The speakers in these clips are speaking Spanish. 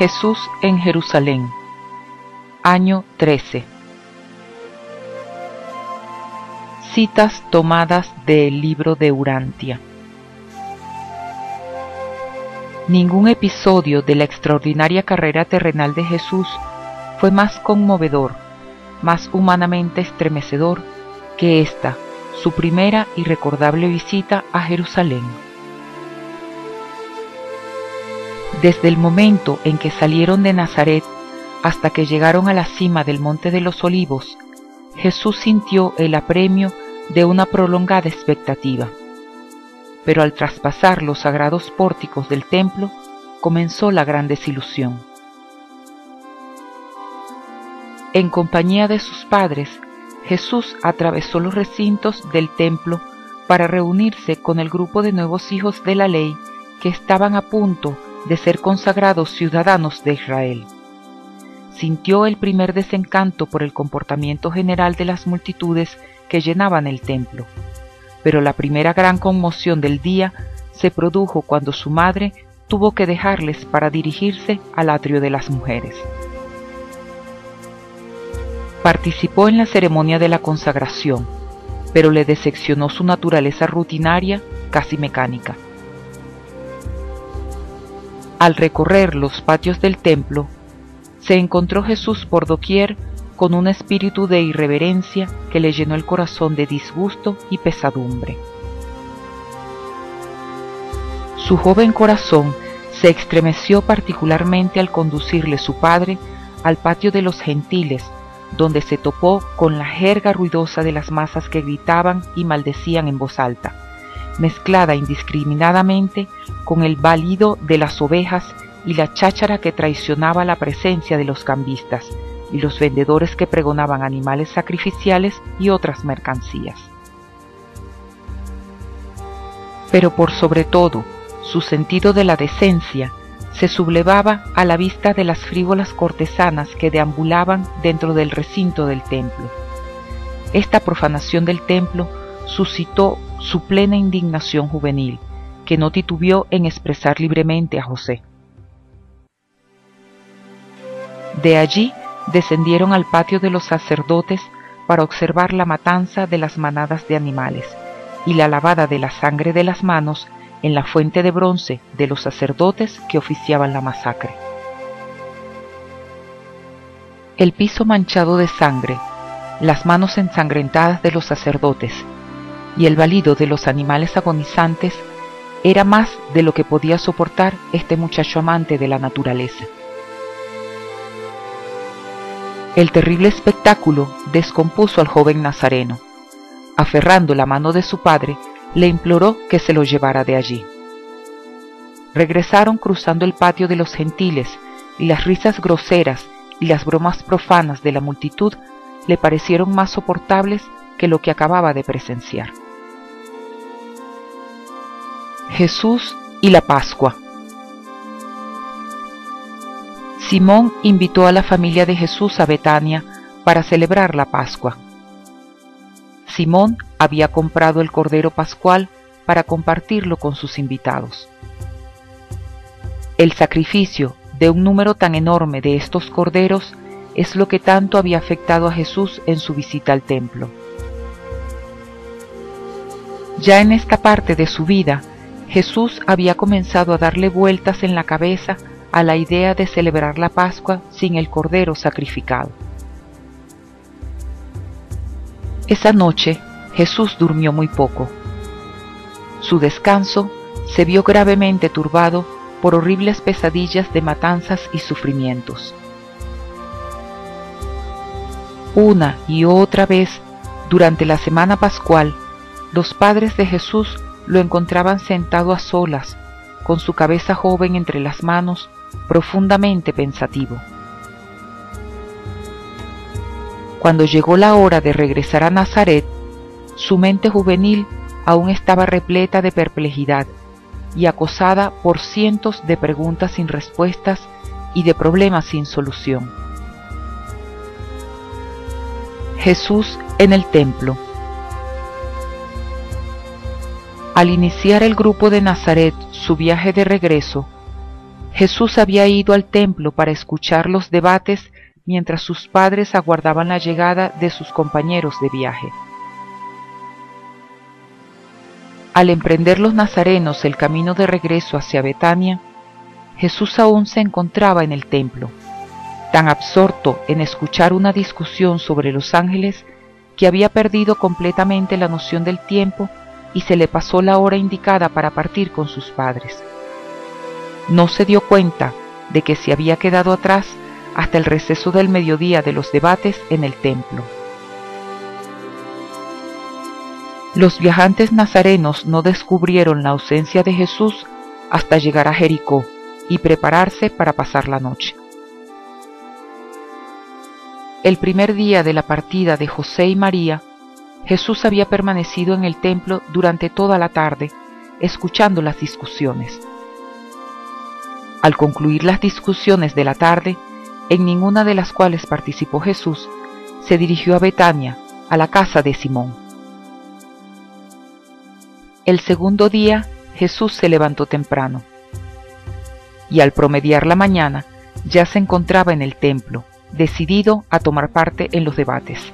Jesús en Jerusalén, año 13. Citas tomadas del libro de Urantia. Ningún episodio de la extraordinaria carrera terrenal de Jesús fue más conmovedor, más humanamente estremecedor que esta, su primera y recordable visita a Jerusalén. Desde el momento en que salieron de Nazaret hasta que llegaron a la cima del Monte de los Olivos, Jesús sintió el apremio de una prolongada expectativa. Pero al traspasar los sagrados pórticos del templo, comenzó la gran desilusión. En compañía de sus padres, Jesús atravesó los recintos del templo para reunirse con el grupo de nuevos hijos de la ley que estaban a punto de ser consagrados ciudadanos de Israel. Sintió el primer desencanto por el comportamiento general de las multitudes que llenaban el templo, pero la primera gran conmoción del día se produjo cuando su madre tuvo que dejarles para dirigirse al atrio de las mujeres. Participó en la ceremonia de la consagración, pero le decepcionó su naturaleza rutinaria, casi mecánica. Al recorrer los patios del templo, se encontró Jesús por doquier con un espíritu de irreverencia que le llenó el corazón de disgusto y pesadumbre. Su joven corazón se estremeció particularmente al conducirle su padre al patio de los gentiles, donde se topó con la jerga ruidosa de las masas que gritaban y maldecían en voz alta, mezclada indiscriminadamente con el balido de las ovejas y la cháchara que traicionaba la presencia de los cambistas y los vendedores que pregonaban animales sacrificiales y otras mercancías. Pero por sobre todo, su sentido de la decencia se sublevaba a la vista de las frívolas cortesanas que deambulaban dentro del recinto del templo. Esta profanación del templo suscitó su plena indignación juvenil, que no titubeó en expresar libremente a José. De allí descendieron al patio de los sacerdotes para observar la matanza de las manadas de animales y la lavada de la sangre de las manos en la fuente de bronce de los sacerdotes que oficiaban la masacre. El piso manchado de sangre, las manos ensangrentadas de los sacerdotes y el balido de los animales agonizantes era más de lo que podía soportar este muchacho amante de la naturaleza. El terrible espectáculo descompuso al joven nazareno. Aferrando la mano de su padre, le imploró que se lo llevara de allí. Regresaron cruzando el patio de los gentiles, y las risas groseras y las bromas profanas de la multitud le parecieron más soportables que lo que acababa de presenciar. Jesús y la Pascua. Simón invitó a la familia de Jesús a Betania para celebrar la Pascua. Simón había comprado el cordero pascual para compartirlo con sus invitados. El sacrificio de un número tan enorme de estos corderos es lo que tanto había afectado a Jesús en su visita al templo. Ya en esta parte de su vida, Jesús había comenzado a darle vueltas en la cabeza a la idea de celebrar la Pascua sin el cordero sacrificado. Esa noche Jesús durmió muy poco. Su descanso se vio gravemente turbado por horribles pesadillas de matanzas y sufrimientos. Una y otra vez, durante la semana pascual, los padres de Jesús lo encontraban sentado a solas, con su cabeza joven entre las manos, profundamente pensativo. Cuando llegó la hora de regresar a Nazaret, su mente juvenil aún estaba repleta de perplejidad y acosada por cientos de preguntas sin respuestas y de problemas sin solución. Jesús en el templo. Al iniciar el grupo de Nazaret su viaje de regreso, Jesús había ido al templo para escuchar los debates mientras sus padres aguardaban la llegada de sus compañeros de viaje. Al emprender los nazarenos el camino de regreso hacia Betania, Jesús aún se encontraba en el templo, tan absorto en escuchar una discusión sobre los ángeles que había perdido completamente la noción del tiempo y se le pasó la hora indicada para partir con sus padres. No se dio cuenta de que se había quedado atrás hasta el receso del mediodía de los debates en el templo. Los viajantes nazarenos no descubrieron la ausencia de Jesús hasta llegar a Jericó y prepararse para pasar la noche. El primer día de la partida de José y María, Jesús había permanecido en el templo durante toda la tarde, escuchando las discusiones. Al concluir las discusiones de la tarde, en ninguna de las cuales participó Jesús, se dirigió a Betania, a la casa de Simón. El segundo día, Jesús se levantó temprano, y al promediar la mañana, ya se encontraba en el templo, decidido a tomar parte en los debates.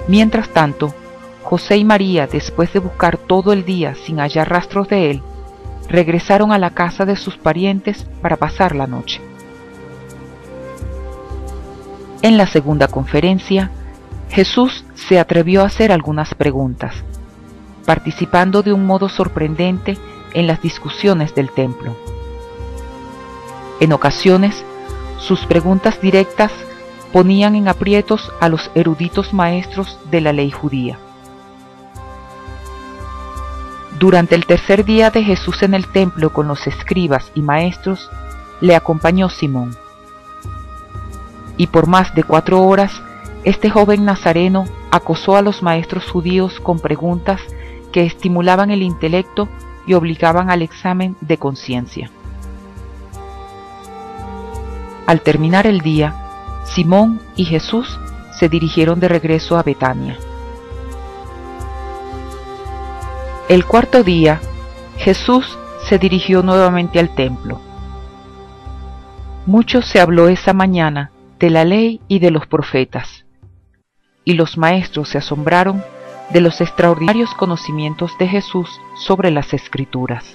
Mientras tanto, José y María, después de buscar todo el día sin hallar rastros de él, regresaron a la casa de sus parientes para pasar la noche. En la segunda conferencia, Jesús se atrevió a hacer algunas preguntas, participando de un modo sorprendente en las discusiones del templo. En ocasiones, sus preguntas directas ponían en aprietos a los eruditos maestros de la ley judía. Durante el tercer día de Jesús en el templo con los escribas y maestros, le acompañó Simón. Y por más de 4 horas, este joven nazareno acosó a los maestros judíos con preguntas que estimulaban el intelecto y obligaban al examen de conciencia. Al terminar el día, Simón y Jesús se dirigieron de regreso a Betania. El cuarto día, Jesús se dirigió nuevamente al templo. Mucho se habló esa mañana de la ley y de los profetas, y los maestros se asombraron de los extraordinarios conocimientos de Jesús sobre las Escrituras.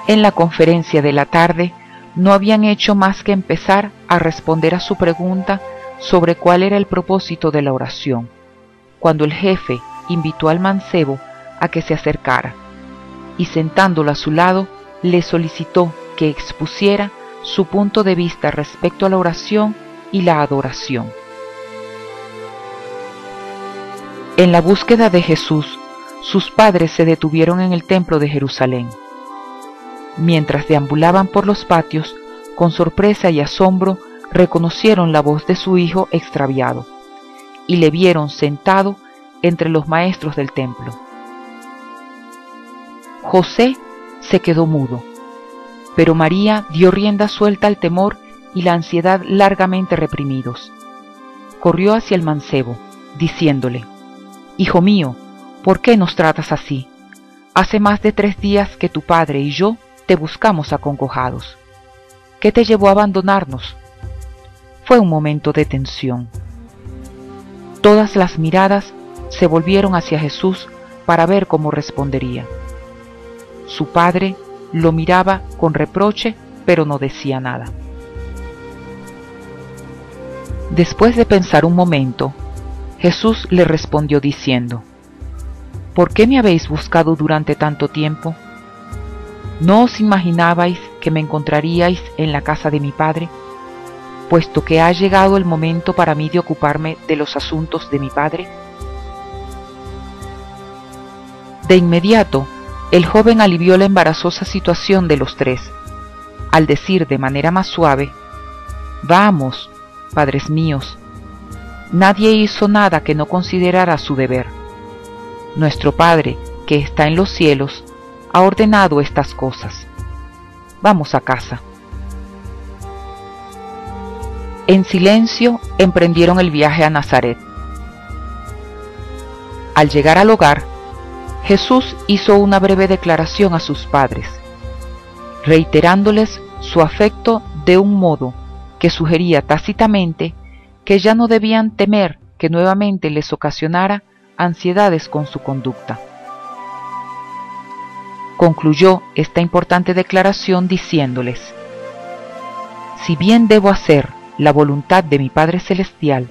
En la conferencia de la tarde no habían hecho más que empezar a responder a su pregunta sobre cuál era el propósito de la oración, cuando el jefe invitó al mancebo a que se acercara, y sentándolo a su lado, le solicitó que expusiera su punto de vista respecto a la oración y la adoración. En la búsqueda de Jesús, sus padres se detuvieron en el templo de Jerusalén. Mientras deambulaban por los patios, con sorpresa y asombro reconocieron la voz de su hijo extraviado, y le vieron sentado entre los maestros del templo. José se quedó mudo, pero María dio rienda suelta al temor y la ansiedad largamente reprimidos. Corrió hacia el mancebo, diciéndole: «Hijo mío, ¿por qué nos tratas así? Hace más de 3 días que tu padre y yo te buscamos acongojados. ¿Qué te llevó a abandonarnos?» Fue un momento de tensión. Todas las miradas se volvieron hacia Jesús para ver cómo respondería. Su padre lo miraba con reproche, pero no decía nada. Después de pensar un momento, Jesús le respondió diciendo: «¿Por qué me habéis buscado durante tanto tiempo? ¿No os imaginabais que me encontraríais en la casa de mi Padre? Puesto que ha llegado el momento para mí de ocuparme de los asuntos de mi Padre». De inmediato, el joven alivió la embarazosa situación de los 3, al decir de manera más suave: «Vamos, padres míos, nadie hizo nada que no considerara su deber. Nuestro Padre, que está en los cielos, ha ordenado estas cosas. Vamos a casa». En silencio emprendieron el viaje a Nazaret. Al llegar al hogar, Jesús hizo una breve declaración a sus padres, reiterándoles su afecto de un modo que sugería tácitamente que ya no debían temer que nuevamente les ocasionara ansiedades con su conducta. Concluyó esta importante declaración diciéndoles: si bien debo hacer la voluntad de mi Padre Celestial,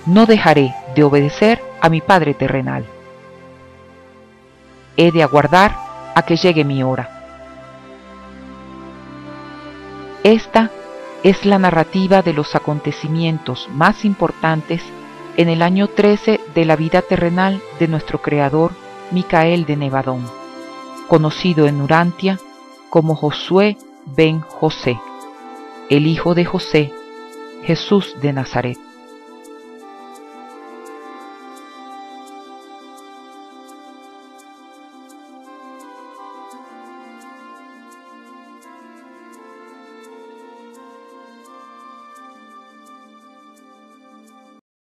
no dejaré de obedecer a mi Padre terrenal. He de aguardar a que llegue mi hora. Esta es la narrativa de los acontecimientos más importantes en el año 13 de la vida terrenal de nuestro creador Micael de Nevadón, conocido en Urantia como Josué ben José, el hijo de José, Jesús de Nazaret.